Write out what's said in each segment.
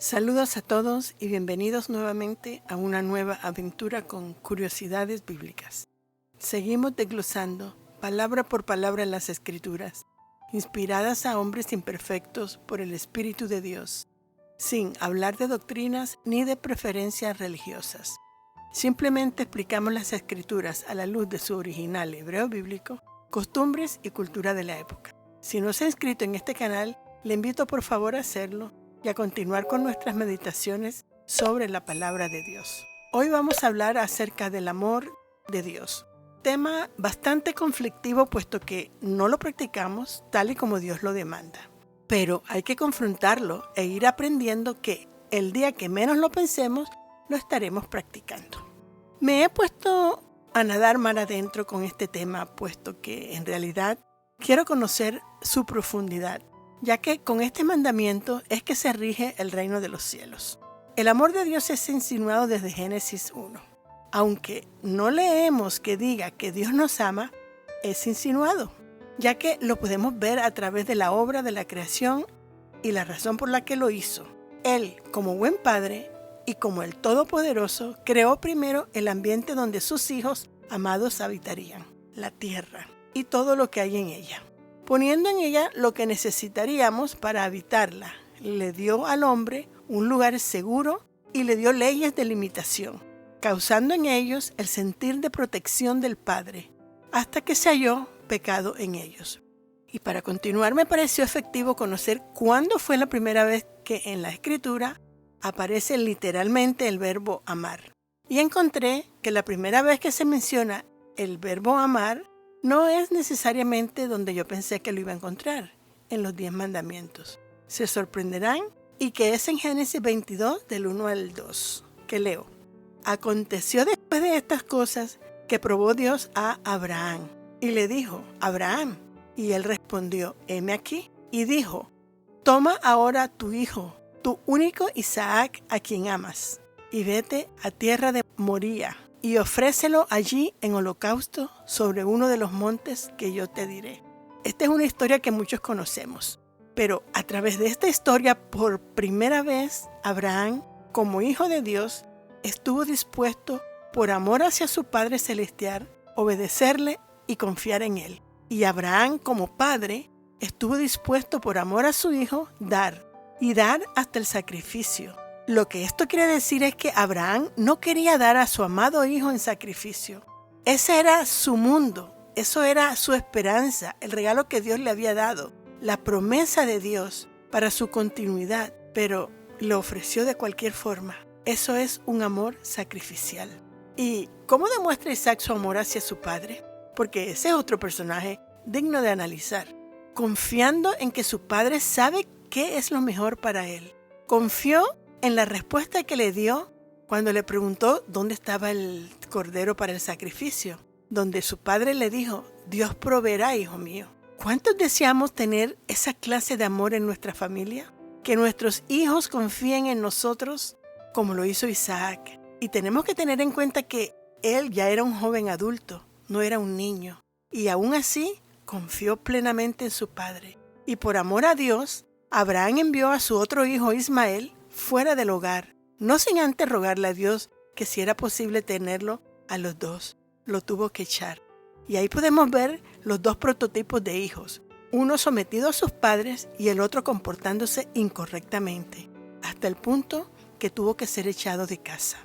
Saludos a todos y bienvenidos nuevamente a una nueva aventura con curiosidades bíblicas. Seguimos desglosando palabra por palabra las Escrituras, inspiradas a hombres imperfectos por el Espíritu de Dios, sin hablar de doctrinas ni de preferencias religiosas. Simplemente explicamos las Escrituras a la luz de su original hebreo bíblico, costumbres y cultura de la época. Si no se ha inscrito en este canal, le invito por favor a hacerlo y a continuar con nuestras meditaciones sobre la palabra de Dios. Hoy vamos a hablar acerca del amor de Dios. Tema bastante conflictivo puesto que no lo practicamos tal y como Dios lo demanda. Pero hay que confrontarlo e ir aprendiendo que el día que menos lo pensemos, lo estaremos practicando. Me he puesto a nadar mar adentro con este tema puesto que en realidad quiero conocer su profundidad, ya que con este mandamiento es que se rige el reino de los cielos. El amor de Dios es insinuado desde Génesis 1. Aunque no leemos que diga que Dios nos ama, es insinuado, ya que lo podemos ver a través de la obra de la creación y la razón por la que lo hizo. Él, como buen padre y como el Todopoderoso, creó primero el ambiente donde sus hijos amados habitarían, la tierra y todo lo que hay en ella, poniendo en ella lo que necesitaríamos para habitarla. Le dio al hombre un lugar seguro y le dio leyes de limitación, causando en ellos el sentir de protección del Padre, hasta que se halló pecado en ellos. Y para continuar, me pareció efectivo conocer cuándo fue la primera vez que en la Escritura aparece literalmente el verbo amar. Y encontré que la primera vez que se menciona el verbo amar no es necesariamente donde yo pensé que lo iba a encontrar, en los 10 mandamientos. Se sorprenderán y que es en Génesis 22, del 1 al 2, que leo. Aconteció después de estas cosas que probó Dios a Abraham y le dijo, Abraham, y él respondió, heme aquí, y dijo, toma ahora tu hijo, tu único Isaac a quien amas, y vete a tierra de Moría, y ofrécelo allí en holocausto sobre uno de los montes que yo te diré. Esta es una historia que muchos conocemos, pero a través de esta historia, por primera vez, Abraham, como hijo de Dios, estuvo dispuesto, por amor hacia su Padre Celestial, obedecerle y confiar en él. Y Abraham, como padre, estuvo dispuesto, por amor a su hijo, dar hasta el sacrificio. Lo que esto quiere decir es que Abraham no quería dar a su amado hijo en sacrificio. Ese era su mundo, eso era su esperanza, el regalo que Dios le había dado, la promesa de Dios para su continuidad, pero lo ofreció de cualquier forma. Eso es un amor sacrificial. ¿Y cómo demuestra Isaac su amor hacia su padre? Porque ese es otro personaje digno de analizar. Confiando en que su padre sabe qué es lo mejor para él. Confió en la respuesta que le dio cuando le preguntó dónde estaba el cordero para el sacrificio, donde su padre le dijo, Dios proveerá, hijo mío. ¿Cuántos deseamos tener esa clase de amor en nuestra familia? Que nuestros hijos confíen en nosotros como lo hizo Isaac. Y tenemos que tener en cuenta que él ya era un joven adulto, no era un niño. Y aún así, confió plenamente en su padre. Y por amor a Dios, Abraham envió a su otro hijo Ismael fuera del hogar, no sin antes rogarle a Dios que si era posible tenerlo a los dos. Lo tuvo que echar. Y ahí podemos ver los dos prototipos de hijos, uno sometido a sus padres y el otro comportándose incorrectamente, hasta el punto que tuvo que ser echado de casa.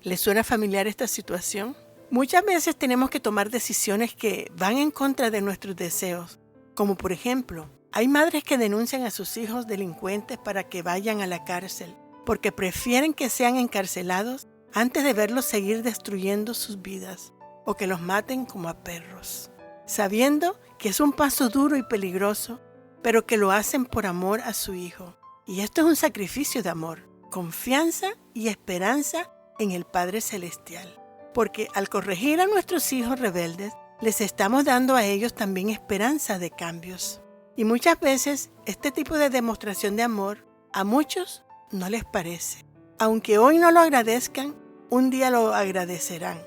¿Les suena familiar esta situación? Muchas veces tenemos que tomar decisiones que van en contra de nuestros deseos, como por ejemplo, hay madres que denuncian a sus hijos delincuentes para que vayan a la cárcel, porque prefieren que sean encarcelados antes de verlos seguir destruyendo sus vidas, o que los maten como a perros, sabiendo que es un paso duro y peligroso, pero que lo hacen por amor a su hijo. Y esto es un sacrificio de amor, confianza y esperanza en el Padre Celestial. Porque al corregir a nuestros hijos rebeldes, les estamos dando a ellos también esperanza de cambios. Y muchas veces este tipo de demostración de amor a muchos no les parece. Aunque hoy no lo agradezcan, un día lo agradecerán.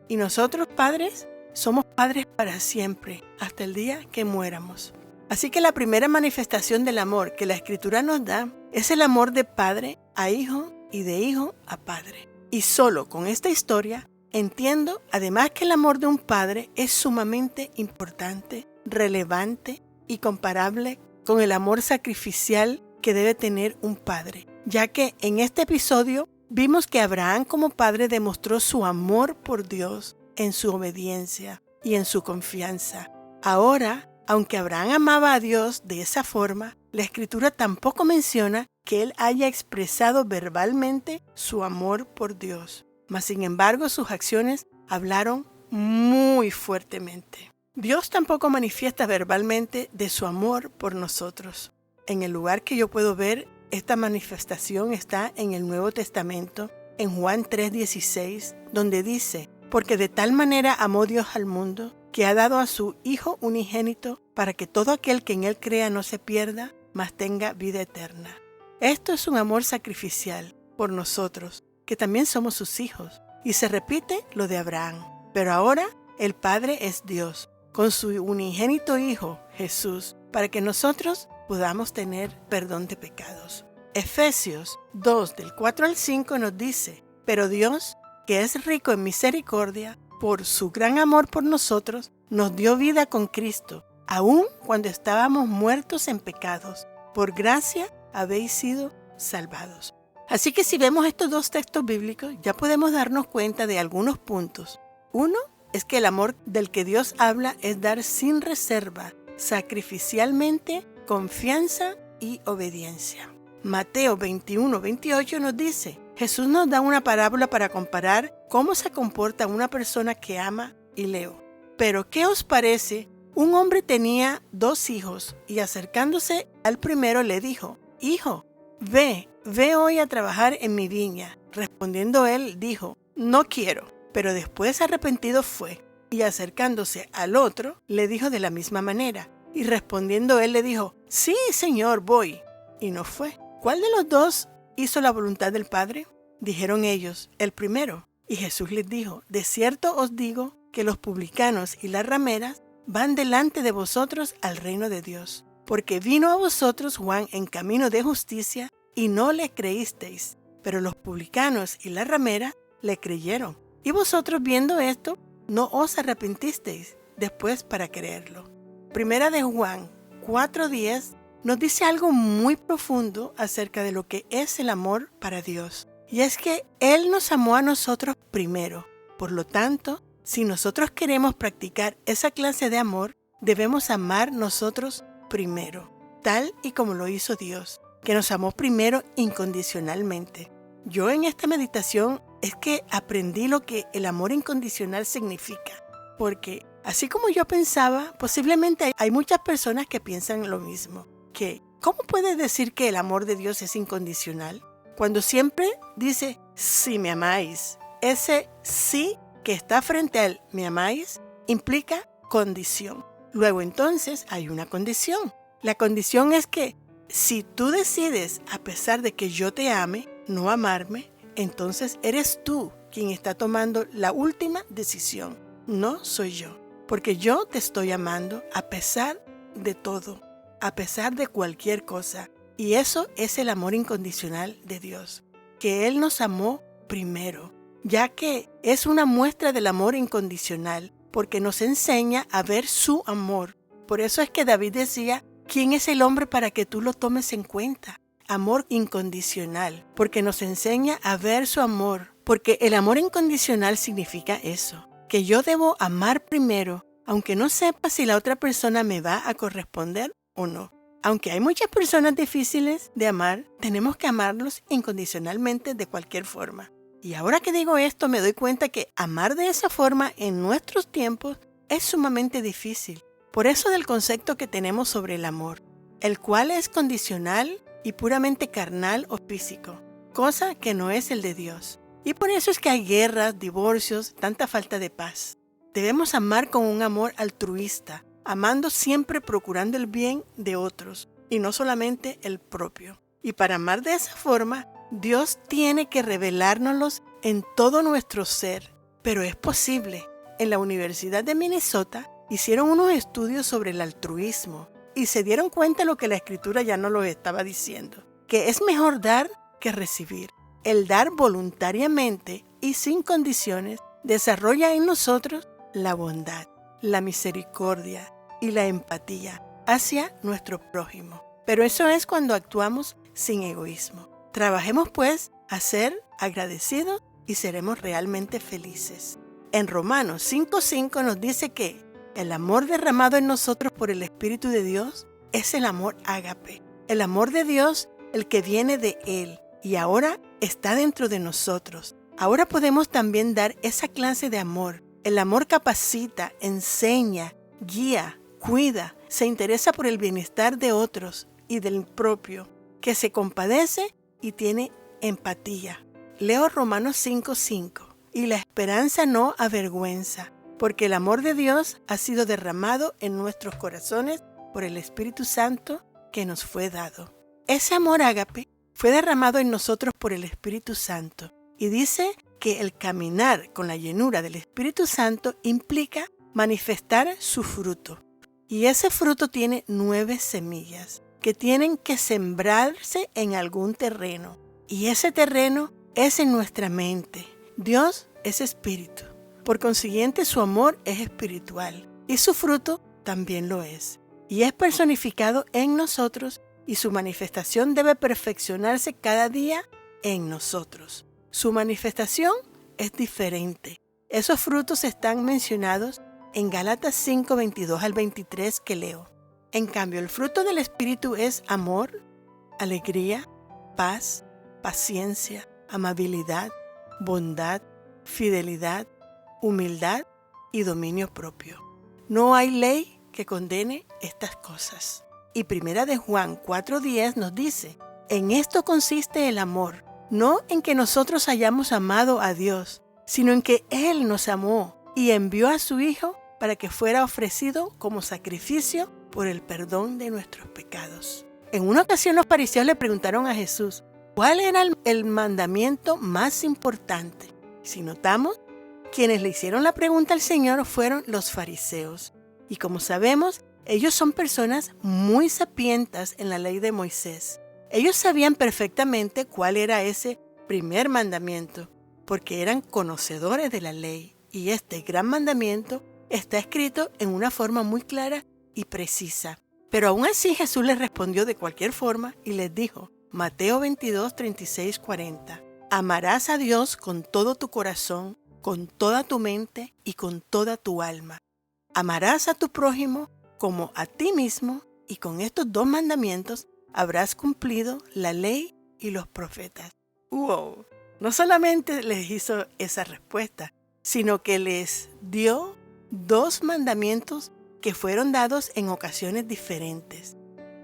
Y nosotros, padres, somos padres para siempre, hasta el día que muéramos. Así que la primera manifestación del amor que la Escritura nos da es el amor de padre a hijo y de hijo a padre. Y solo con esta historia entiendo además que el amor de un padre es sumamente importante, relevante y comparable con el amor sacrificial que debe tener un padre, ya que en este episodio vimos que Abraham como padre demostró su amor por Dios en su obediencia y en su confianza. Ahora, aunque Abraham amaba a Dios de esa forma, la Escritura tampoco menciona que él haya expresado verbalmente su amor por Dios. Mas, sin embargo, sus acciones hablaron muy fuertemente. Dios tampoco manifiesta verbalmente de su amor por nosotros. En el lugar que yo puedo ver esta manifestación está en el Nuevo Testamento, en Juan 3:16, donde dice: porque de tal manera amó Dios al mundo, que ha dado a su Hijo unigénito, para que todo aquel que en él crea no se pierda, mas tenga vida eterna. Esto es un amor sacrificial por nosotros, que también somos sus hijos. Y se repite lo de Abraham. Pero ahora el Padre es Dios, con su unigénito Hijo, Jesús, para que nosotros podamos tener perdón de pecados. Efesios 2, del 4 al 5 nos dice: pero Dios, que es rico en misericordia, por su gran amor por nosotros, nos dio vida con Cristo, aun cuando estábamos muertos en pecados. Por gracia habéis sido salvados. Así que si vemos estos dos textos bíblicos, ya podemos darnos cuenta de algunos puntos. Uno es que el amor del que Dios habla es dar sin reserva, sacrificialmente, confianza y obediencia. Mateo 21:28 nos dice: Jesús nos da una parábola para comparar cómo se comporta una persona que ama, y leo: pero ¿qué os parece? Un hombre tenía 2 hijos y acercándose al primero le dijo: hijo, ve hoy a trabajar en mi viña. Respondiendo él dijo: no quiero. Pero después arrepentido fue, y acercándose al otro le dijo de la misma manera. Y respondiendo él le dijo: sí, Señor, voy. Y no fue. ¿Cuál de los 2 hizo la voluntad del Padre? Dijeron ellos: el primero. Y Jesús les dijo: de cierto os digo que los publicanos y las rameras van delante de vosotros al reino de Dios. Porque vino a vosotros Juan en camino de justicia, y no le creísteis, pero los publicanos y las rameras le creyeron. Y vosotros, viendo esto, no os arrepentisteis después para creerlo. Primera de Juan 4:10 nos dice algo muy profundo acerca de lo que es el amor para Dios. Y es que Él nos amó a nosotros primero. Por lo tanto, si nosotros queremos practicar esa clase de amor, debemos amar nosotros primero, tal y como lo hizo Dios, que nos amó primero incondicionalmente. Yo en esta meditación es que aprendí lo que el amor incondicional significa, porque así como yo pensaba, posiblemente hay muchas personas que piensan lo mismo, que ¿cómo puedes decir que el amor de Dios es incondicional? Cuando siempre dice: si me amáis. Ese sí que está frente al me amáis implica condición. Luego entonces hay una condición. La condición es que si tú decides, a pesar de que yo te ame, no amarme, entonces eres tú quien está tomando la última decisión. No soy yo. Porque yo te estoy amando a pesar de todo, a pesar de cualquier cosa. Y eso es el amor incondicional de Dios, que Él nos amó primero, ya que es una muestra del amor incondicional, porque nos enseña a ver su amor. Por eso es que David decía: ¿quién es el hombre para que tú lo tomes en cuenta? Amor incondicional, porque nos enseña a ver su amor, porque el amor incondicional significa eso, que yo debo amar primero, aunque no sepa si la otra persona me va a corresponder o no. Aunque hay muchas personas difíciles de amar, tenemos que amarlos incondicionalmente de cualquier forma. Y ahora que digo esto, me doy cuenta que amar de esa forma en nuestros tiempos es sumamente difícil. Por eso del concepto que tenemos sobre el amor, el cual es condicional y puramente carnal o físico, cosa que no es el de Dios. Y por eso es que hay guerras, divorcios, tanta falta de paz. Debemos amar con un amor altruista, amando siempre procurando el bien de otros y no solamente el propio. Y para amar de esa forma, Dios tiene que revelárnoslos en todo nuestro ser. Pero es posible. En la Universidad de Minnesota hicieron unos estudios sobre el altruismo y se dieron cuenta de lo que la Escritura ya no lo estaba diciendo, que es mejor dar que recibir. El dar voluntariamente y sin condiciones desarrolla en nosotros la bondad, la misericordia y la empatía hacia nuestro prójimo. Pero eso es cuando actuamos sin egoísmo. Trabajemos pues a ser agradecidos y seremos realmente felices. En Romanos 5:5 nos dice que el amor derramado en nosotros por el Espíritu de Dios es el amor ágape. El amor de Dios, el que viene de Él y ahora está dentro de nosotros. Ahora podemos también dar esa clase de amor. El amor capacita, enseña, guía, cuida, se interesa por el bienestar de otros y del propio, que se compadece y tiene empatía. Leo Romanos 5:5. Y la esperanza no avergüenza, porque el amor de Dios ha sido derramado en nuestros corazones por el Espíritu Santo que nos fue dado. Ese amor ágape fue derramado en nosotros por el Espíritu Santo. Y dice que el caminar con la llenura del Espíritu Santo implica manifestar su fruto. Y ese fruto tiene 9 semillas que tienen que sembrarse en algún terreno. Y ese terreno es en nuestra mente. Dios es espíritu. Por consiguiente, su amor es espiritual y su fruto también lo es. Y es personificado en nosotros y su manifestación debe perfeccionarse cada día en nosotros. Su manifestación es diferente. Esos frutos están mencionados en Gálatas 5:22 al 23 que leo. En cambio, el fruto del Espíritu es amor, alegría, paz, paciencia, amabilidad, bondad, fidelidad, humildad y dominio propio. No hay ley que condene estas cosas. Y 1 de Juan 4:10 nos dice, en esto consiste el amor, no en que nosotros hayamos amado a Dios, sino en que Él nos amó y envió a su Hijo para que fuera ofrecido como sacrificio por el perdón de nuestros pecados. En una ocasión los fariseos le preguntaron a Jesús, ¿cuál era el mandamiento más importante? Si notamos, quienes le hicieron la pregunta al Señor fueron los fariseos. Y como sabemos, ellos son personas muy sapientas en la ley de Moisés. Ellos sabían perfectamente cuál era ese primer mandamiento, porque eran conocedores de la ley. Y este gran mandamiento está escrito en una forma muy clara y precisa. Pero aún así Jesús les respondió de cualquier forma y les dijo, Mateo 22, 36, 40. Amarás a Dios con todo tu corazón, con toda tu mente y con toda tu alma. Amarás a tu prójimo como a ti mismo y con estos 2 mandamientos habrás cumplido la ley y los profetas. ¡Wow! No solamente les hizo esa respuesta, sino que les dio 2 mandamientos que fueron dados en ocasiones diferentes.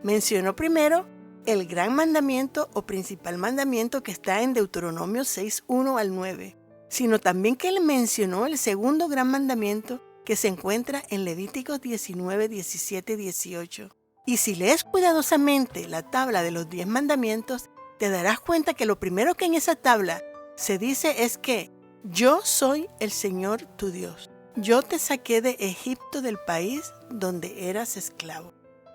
Mencionó primero el gran mandamiento o principal mandamiento que está en Deuteronomio 6:1 al 9, sino también que él mencionó el segundo gran mandamiento que se encuentra en Levíticos 19, 17, 18. Y si lees cuidadosamente la tabla de los 10 mandamientos, te darás cuenta que lo primero que en esa tabla se dice es que yo soy el Señor tu Dios. Yo te saqué de Egipto, del país donde eras esclavo.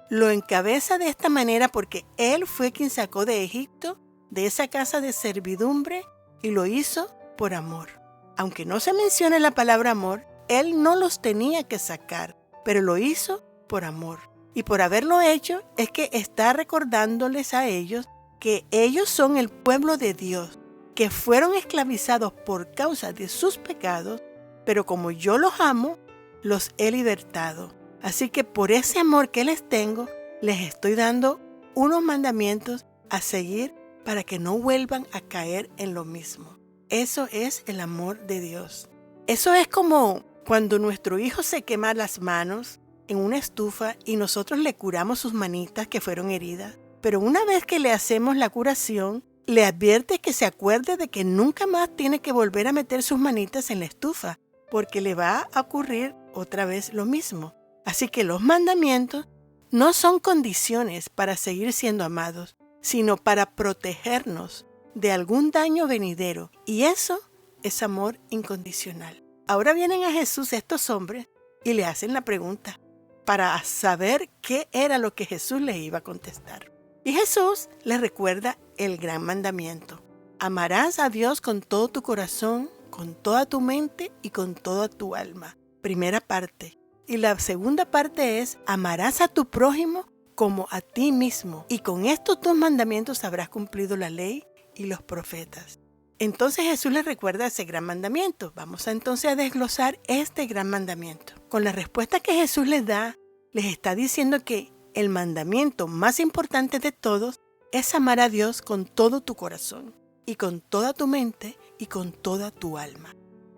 Lo encabeza de esta manera porque Él fue quien sacó de Egipto, de esa casa de servidumbre, y lo hizo por amor. Aunque no se mencione la palabra amor, Él no los tenía que sacar, pero lo hizo por amor. Y por haberlo hecho es que está recordándoles a ellos que ellos son el pueblo de Dios, que fueron esclavizados por causa de sus pecados, pero como yo los amo, los he libertado. Así que por ese amor que les tengo, les estoy dando unos mandamientos a seguir para que no vuelvan a caer en lo mismo. Eso es el amor de Dios. Eso es como cuando nuestro hijo se quema las manos en una estufa y nosotros le curamos sus manitas que fueron heridas. Pero una vez que le hacemos la curación, le advierte que se acuerde de que nunca más tiene que volver a meter sus manitas en la estufa, porque le va a ocurrir otra vez lo mismo. Así que los mandamientos no son condiciones para seguir siendo amados, sino para protegernos de algún daño venidero. Y eso es amor incondicional. Ahora vienen a Jesús estos hombres y le hacen la pregunta para saber qué era lo que Jesús le iba a contestar. Y Jesús les recuerda el gran mandamiento. Amarás a Dios con todo tu corazón, con toda tu mente y con toda tu alma. Primera parte. Y la segunda parte es, amarás a tu prójimo como a ti mismo. Y con estos dos mandamientos habrás cumplido la ley y los profetas. Entonces Jesús les recuerda ese gran mandamiento. Vamos entonces a desglosar este gran mandamiento. Con la respuesta que Jesús les da, les está diciendo que el mandamiento más importante de todos es amar a Dios con todo tu corazón y con toda tu mente y con toda tu alma.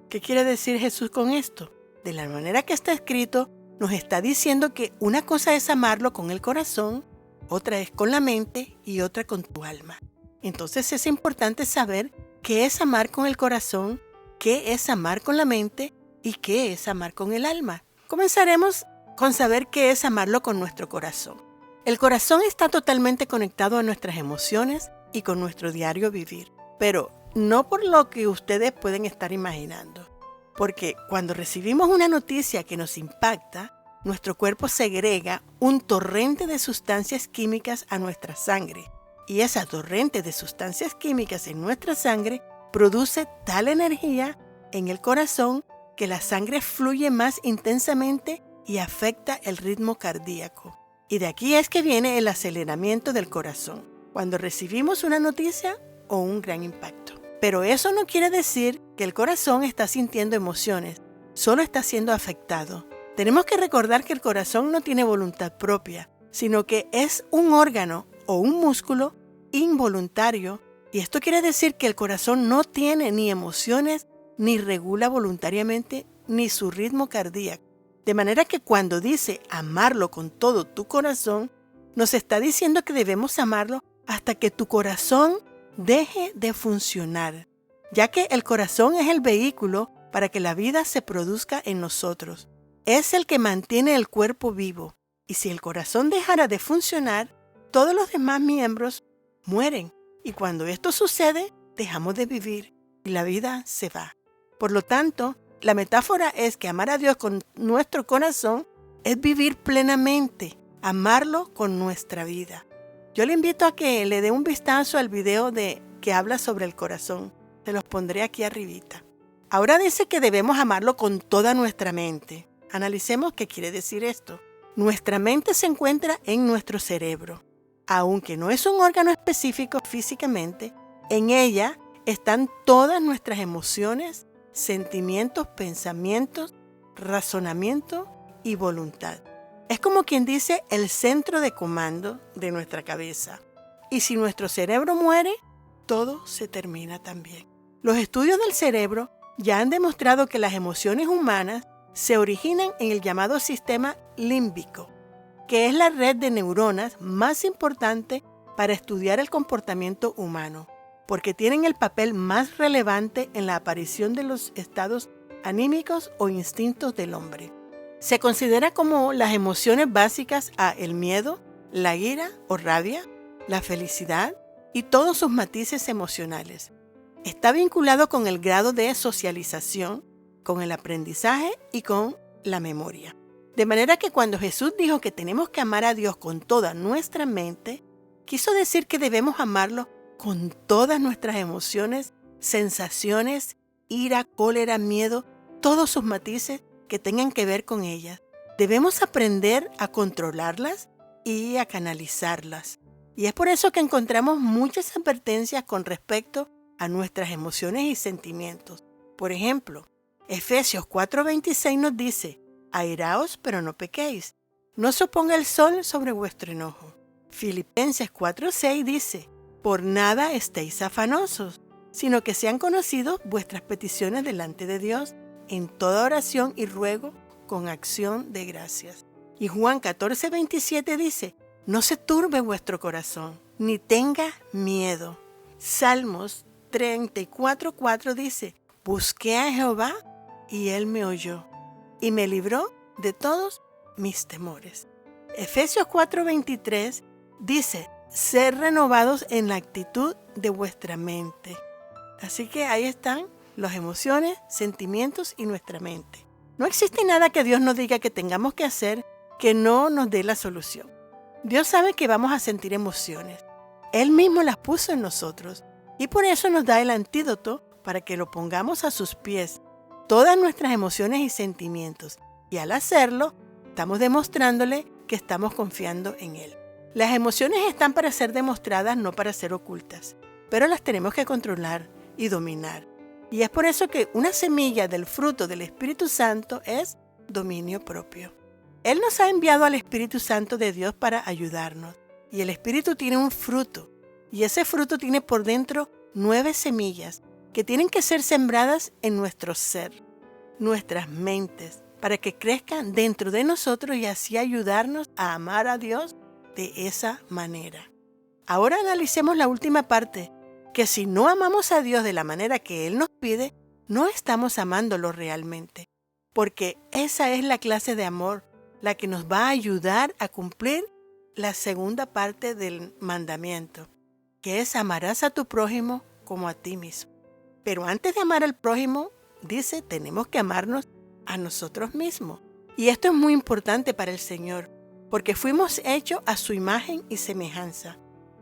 ¿Qué quiere decir Jesús con esto? De la manera que está escrito, nos está diciendo que una cosa es amarlo con el corazón, otra es con la mente y otra con tu alma. Entonces es importante saber qué es amar con el corazón, qué es amar con la mente y qué es amar con el alma. Comenzaremos con saber qué es amarlo con nuestro corazón. El corazón está totalmente conectado a nuestras emociones y con nuestro diario vivir, pero no por lo que ustedes pueden estar imaginando. Porque cuando recibimos una noticia que nos impacta, nuestro cuerpo segrega un torrente de sustancias químicas a nuestra sangre. Y esa torrente de sustancias químicas en nuestra sangre produce tal energía en el corazón que la sangre fluye más intensamente y afecta el ritmo cardíaco. Y de aquí es que viene el aceleramiento del corazón, cuando recibimos una noticia o un gran impacto. Pero eso no quiere decir que el corazón está sintiendo emociones, solo está siendo afectado. Tenemos que recordar que el corazón no tiene voluntad propia, sino que es un órgano o un músculo involuntario, y esto quiere decir que el corazón no tiene ni emociones, ni regula voluntariamente, ni su ritmo cardíaco. De manera que cuando dice amarlo con todo tu corazón, nos está diciendo que debemos amarlo hasta que tu corazón deje de funcionar, ya que el corazón es el vehículo para que la vida se produzca en nosotros. Es el que mantiene el cuerpo vivo, y si el corazón dejara de funcionar, todos los demás miembros mueren, y cuando esto sucede, dejamos de vivir y la vida se va. Por lo tanto, la metáfora es que amar a Dios con nuestro corazón es vivir plenamente, amarlo con nuestra vida. Yo le invito a que le dé un vistazo al video que habla sobre el corazón. Se los pondré aquí arribita. Ahora dice que debemos amarlo con toda nuestra mente. Analicemos qué quiere decir esto. Nuestra mente se encuentra en nuestro cerebro. Aunque no es un órgano específico físicamente, en ella están todas nuestras emociones, sentimientos, pensamientos, razonamiento y voluntad. Es como quien dice el centro de comando de nuestra cabeza. Y si nuestro cerebro muere, todo se termina también. Los estudios del cerebro ya han demostrado que las emociones humanas se originan en el llamado sistema límbico, que es la red de neuronas más importante para estudiar el comportamiento humano, porque tienen el papel más relevante en la aparición de los estados anímicos o instintos del hombre. Se considera como las emociones básicas a el miedo, la ira o rabia, la felicidad y todos sus matices emocionales. Está vinculado con el grado de socialización, con el aprendizaje y con la memoria. De manera que cuando Jesús dijo que tenemos que amar a Dios con toda nuestra mente, quiso decir que debemos amarlo con todas nuestras emociones, sensaciones, ira, cólera, miedo, todos sus matices que tengan que ver con ellas. Debemos aprender a controlarlas y a canalizarlas. Y es por eso que encontramos muchas advertencias con respecto a nuestras emociones y sentimientos. Por ejemplo, Efesios 4:26 nos dice: airaos, pero no pequéis. No se oponga el sol sobre vuestro enojo. Filipenses 4:6 dice: por nada estéis afanosos, sino que sean conocidos vuestras peticiones delante de Dios en toda oración y ruego con acción de gracias. Y Juan 14:27 dice: no se turbe vuestro corazón, ni tenga miedo. Salmos 34:4 dice: busqué a Jehová y él me oyó y me libró de todos mis temores. Efesios 4:23 dice: ser renovados en la actitud de vuestra mente. Así que ahí están las emociones, sentimientos y nuestra mente. No existe nada que Dios nos diga que tengamos que hacer que no nos dé la solución. Dios sabe que vamos a sentir emociones, Él mismo las puso en nosotros y por eso nos da el antídoto para que lo pongamos a sus pies, todas nuestras emociones y sentimientos. Y al hacerlo, estamos demostrándole que estamos confiando en Él. Las emociones están para ser demostradas, no para ser ocultas, pero las tenemos que controlar y dominar. Y es por eso que una semilla del fruto del Espíritu Santo es dominio propio. Él nos ha enviado al Espíritu Santo de Dios para ayudarnos. Y el Espíritu tiene un fruto. Y ese fruto tiene por dentro 9 semillas que tienen que ser sembradas en nuestro ser, nuestras mentes, para que crezcan dentro de nosotros y así ayudarnos a amar a Dios de esa manera. Ahora analicemos la última parte, que si no amamos a Dios de la manera que Él nos pide, no estamos amándolo realmente, porque esa es la clase de amor, la que nos va a ayudar a cumplir la segunda parte del mandamiento, que es amarás a tu prójimo como a ti mismo. Pero antes de amar al prójimo, dice, tenemos que amarnos a nosotros mismos. Y esto es muy importante para el Señor, porque fuimos hechos a su imagen y semejanza.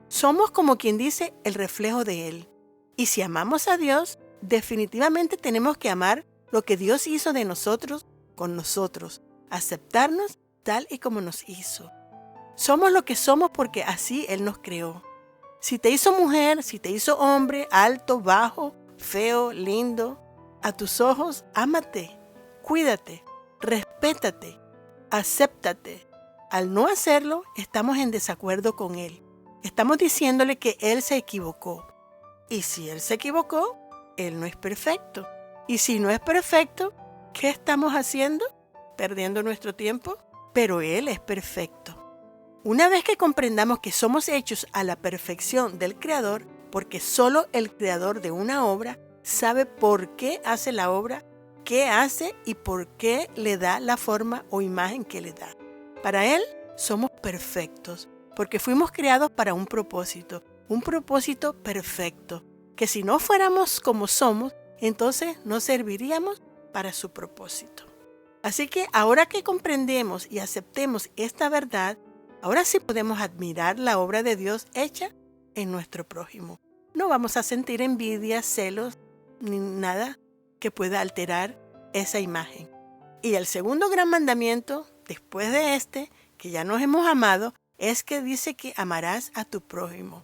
Somos, como quien dice, el reflejo de Él. Y si amamos a Dios, definitivamente tenemos que amar lo que Dios hizo de nosotros con nosotros, aceptarnos tal y como nos hizo. Somos lo que somos porque así Él nos creó. Si te hizo mujer, si te hizo hombre, alto, bajo, feo, lindo, a tus ojos, ámate, cuídate, respétate, acéptate. Al no hacerlo, estamos en desacuerdo con Él. Estamos diciéndole que Él se equivocó. Y si Él se equivocó, Él no es perfecto. Y si no es perfecto, ¿qué estamos haciendo? ¿Perdiendo nuestro tiempo? Pero Él es perfecto. Una vez que comprendamos que somos hechos a la perfección del Creador, porque solo el Creador de una obra sabe por qué hace la obra, qué hace y por qué le da la forma o imagen que le da. Para Él somos perfectos, porque fuimos creados para un propósito perfecto, que si no fuéramos como somos, entonces no serviríamos para su propósito. Así que ahora que comprendemos y aceptemos esta verdad, ahora sí podemos admirar la obra de Dios hecha en nuestro prójimo. No vamos a sentir envidia, celos, ni nada que pueda alterar esa imagen. Y el segundo gran mandamiento, después de este, que ya nos hemos amado, es que dice que amarás a tu prójimo.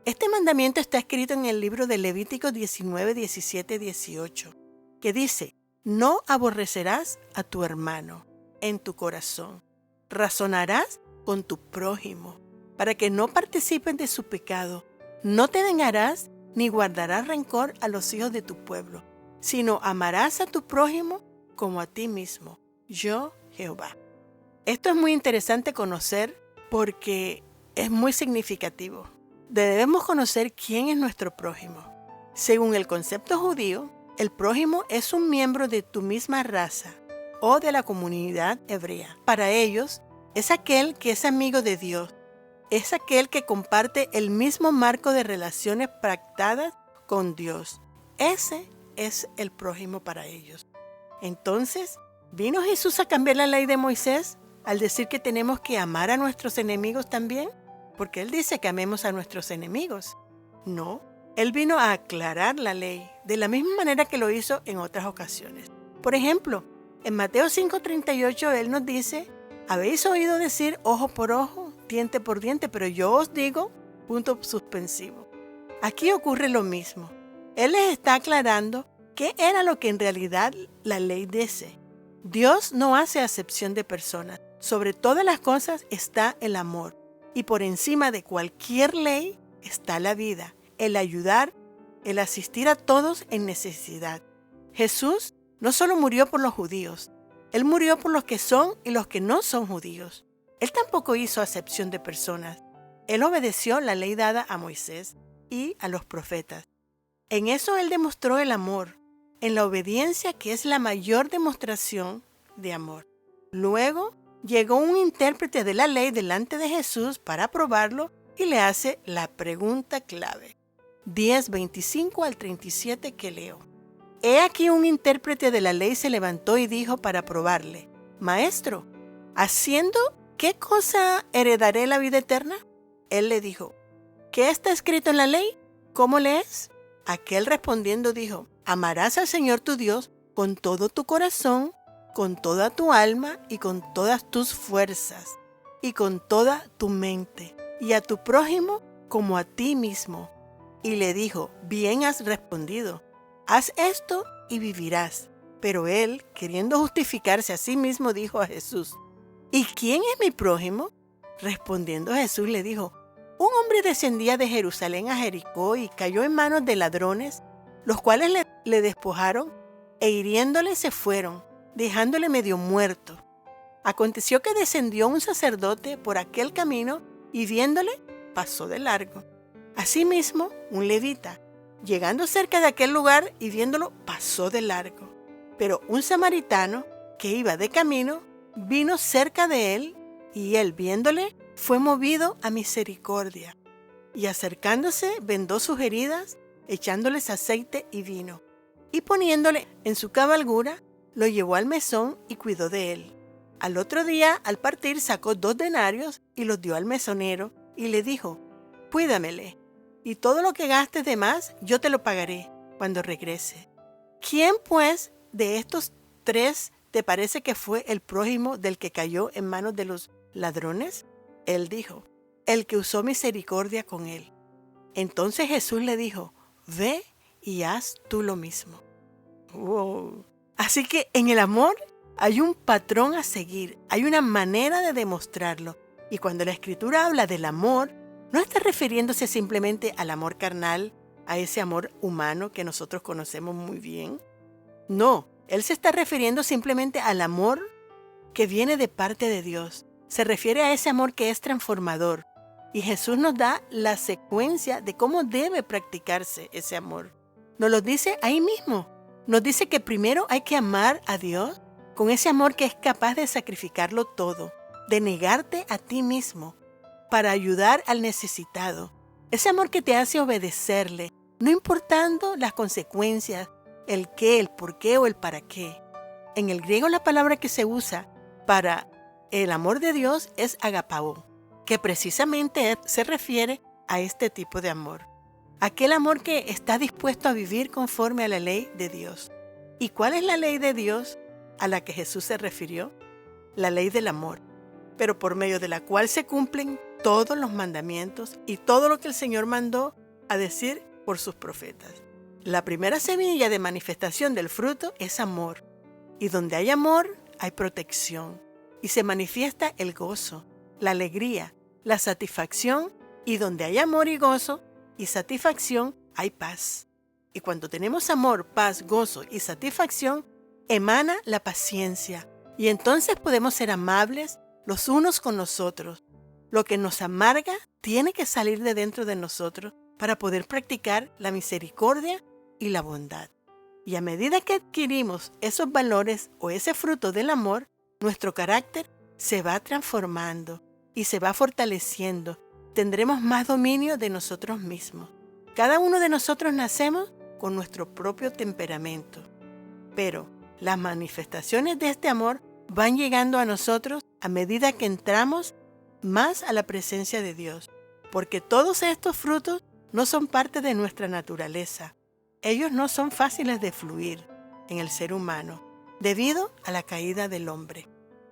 Este mandamiento está escrito en el libro de Levítico 19, 17, 18, que dice, no aborrecerás a tu hermano en tu corazón, razonarás con tu prójimo, para que no participen de su pecado. No te vengarás ni guardarás rencor a los hijos de tu pueblo, sino amarás a tu prójimo como a ti mismo, yo Jehová. Esto es muy interesante conocer porque es muy significativo. Debemos conocer quién es nuestro prójimo. Según el concepto judío, el prójimo es un miembro de tu misma raza o de la comunidad hebrea. Para ellos, es aquel que es amigo de Dios. Es aquel que comparte el mismo marco de relaciones pactadas con Dios. Ese es el prójimo para ellos. Entonces, ¿vino Jesús a cambiar la ley de Moisés al decir que tenemos que amar a nuestros enemigos también? Porque Él dice que amemos a nuestros enemigos. No, Él vino a aclarar la ley de la misma manera que lo hizo en otras ocasiones. Por ejemplo, en Mateo 5:38 Él nos dice, habéis oído decir ojo por ojo, diente por diente, pero yo os digo, punto suspensivo. Aquí ocurre lo mismo. Él les está aclarando qué era lo que en realidad la ley dice. Dios no hace acepción de personas. Sobre todas las cosas está el amor. Y por encima de cualquier ley está la vida, el ayudar, el asistir a todos en necesidad. Jesús no solo murió por los judíos, Él murió por los que son y los que no son judíos. Él tampoco hizo acepción de personas. Él obedeció la ley dada a Moisés y a los profetas. En eso Él demostró el amor, en la obediencia que es la mayor demostración de amor. Luego llegó un intérprete de la ley delante de Jesús para probarlo y le hace la pregunta clave. 10:25 al 37 que leo. He aquí un intérprete de la ley se levantó y dijo para probarle, Maestro, ¿haciendo qué cosa heredaré la vida eterna? Él le dijo, ¿qué está escrito en la ley? ¿Cómo lees? Aquel respondiendo dijo, amarás al Señor tu Dios con todo tu corazón, con toda tu alma y con todas tus fuerzas, y con toda tu mente, y a tu prójimo como a ti mismo. Y le dijo, bien has respondido, haz esto y vivirás. Pero él, queriendo justificarse a sí mismo, dijo a Jesús, ¿y quién es mi prójimo? Respondiendo Jesús le dijo, un hombre descendía de Jerusalén a Jericó y cayó en manos de ladrones, los cuales le despojaron e hiriéndole se fueron, dejándole medio muerto. Aconteció que descendió un sacerdote por aquel camino y viéndole, pasó de largo. Asimismo, un levita, llegando cerca de aquel lugar y viéndolo, pasó de largo. Pero un samaritano que iba de camino, vino cerca de él, y él viéndole, fue movido a misericordia. Y acercándose, vendó sus heridas, echándoles aceite y vino. Y poniéndole en su cabalgura, lo llevó al mesón y cuidó de él. Al otro día, al partir, sacó 2 denarios y los dio al mesonero, y le dijo, cuídamele, y todo lo que gastes de más, yo te lo pagaré cuando regrese. ¿Quién, pues, de estos 3 te parece que fue el prójimo del que cayó en manos de los ladrones? Él dijo, el que usó misericordia con él. Entonces Jesús le dijo, ve y haz tú lo mismo. Wow. Así que en el amor hay un patrón a seguir, hay una manera de demostrarlo. Y cuando la Escritura habla del amor, no está refiriéndose simplemente al amor carnal, a ese amor humano que nosotros conocemos muy bien. No, Él se está refiriendo simplemente al amor que viene de parte de Dios. Se refiere a ese amor que es transformador. Y Jesús nos da la secuencia de cómo debe practicarse ese amor. Nos lo dice ahí mismo. Nos dice que primero hay que amar a Dios con ese amor que es capaz de sacrificarlo todo, de negarte a ti mismo para ayudar al necesitado. Ese amor que te hace obedecerle, no importando las consecuencias, el qué, el por qué o el para qué. En el griego la palabra que se usa para el amor de Dios es agapao, que precisamente se refiere a este tipo de amor. Aquel amor que está dispuesto a vivir conforme a la ley de Dios. ¿Y cuál es la ley de Dios a la que Jesús se refirió? La ley del amor, pero por medio de la cual se cumplen todos los mandamientos y todo lo que el Señor mandó a decir por sus profetas. La primera semilla de manifestación del fruto es amor, y donde hay amor hay protección, y se manifiesta el gozo, la alegría, la satisfacción, y donde hay amor y gozo y satisfacción hay paz. Y cuando tenemos amor, paz, gozo y satisfacción, emana la paciencia, y entonces podemos ser amables los unos con los otros. Lo que nos amarga tiene que salir de dentro de nosotros para poder practicar la misericordia y la bondad. Y a medida que adquirimos esos valores o ese fruto del amor, nuestro carácter se va transformando y se va fortaleciendo. Tendremos más dominio de nosotros mismos. Cada uno de nosotros nacemos con nuestro propio temperamento, pero las manifestaciones de este amor van llegando a nosotros a medida que entramos más a la presencia de Dios, porque todos estos frutos no son parte de nuestra naturaleza. Ellos no son fáciles de fluir en el ser humano, debido a la caída del hombre.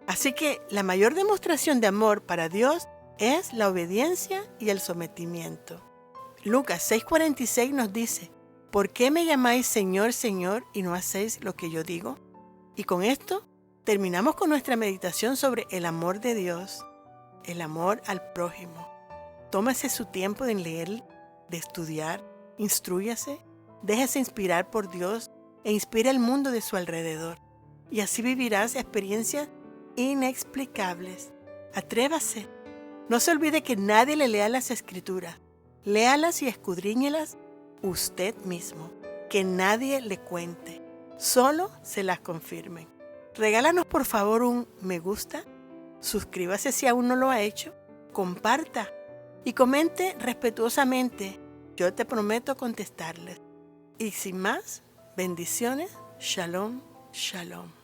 Así que la mayor demostración de amor para Dios es la obediencia y el sometimiento. Lucas 6:46 nos dice, ¿por qué me llamáis Señor, Señor, y no hacéis lo que yo digo? Y con esto terminamos con nuestra meditación sobre el amor de Dios, el amor al prójimo. Tómase su tiempo de leer, de estudiar, instrúyase, déjese inspirar por Dios e inspira el mundo de su alrededor. Y así vivirás experiencias inexplicables. Atrévase. No se olvide que nadie le lea las Escrituras. Léalas y escudriñelas usted mismo. Que nadie le cuente. Solo se las confirmen. Regálanos por favor un me gusta. Suscríbase si aún no lo ha hecho. Comparta y comente respetuosamente. Yo te prometo contestarles. Y sin más, bendiciones. Shalom, shalom.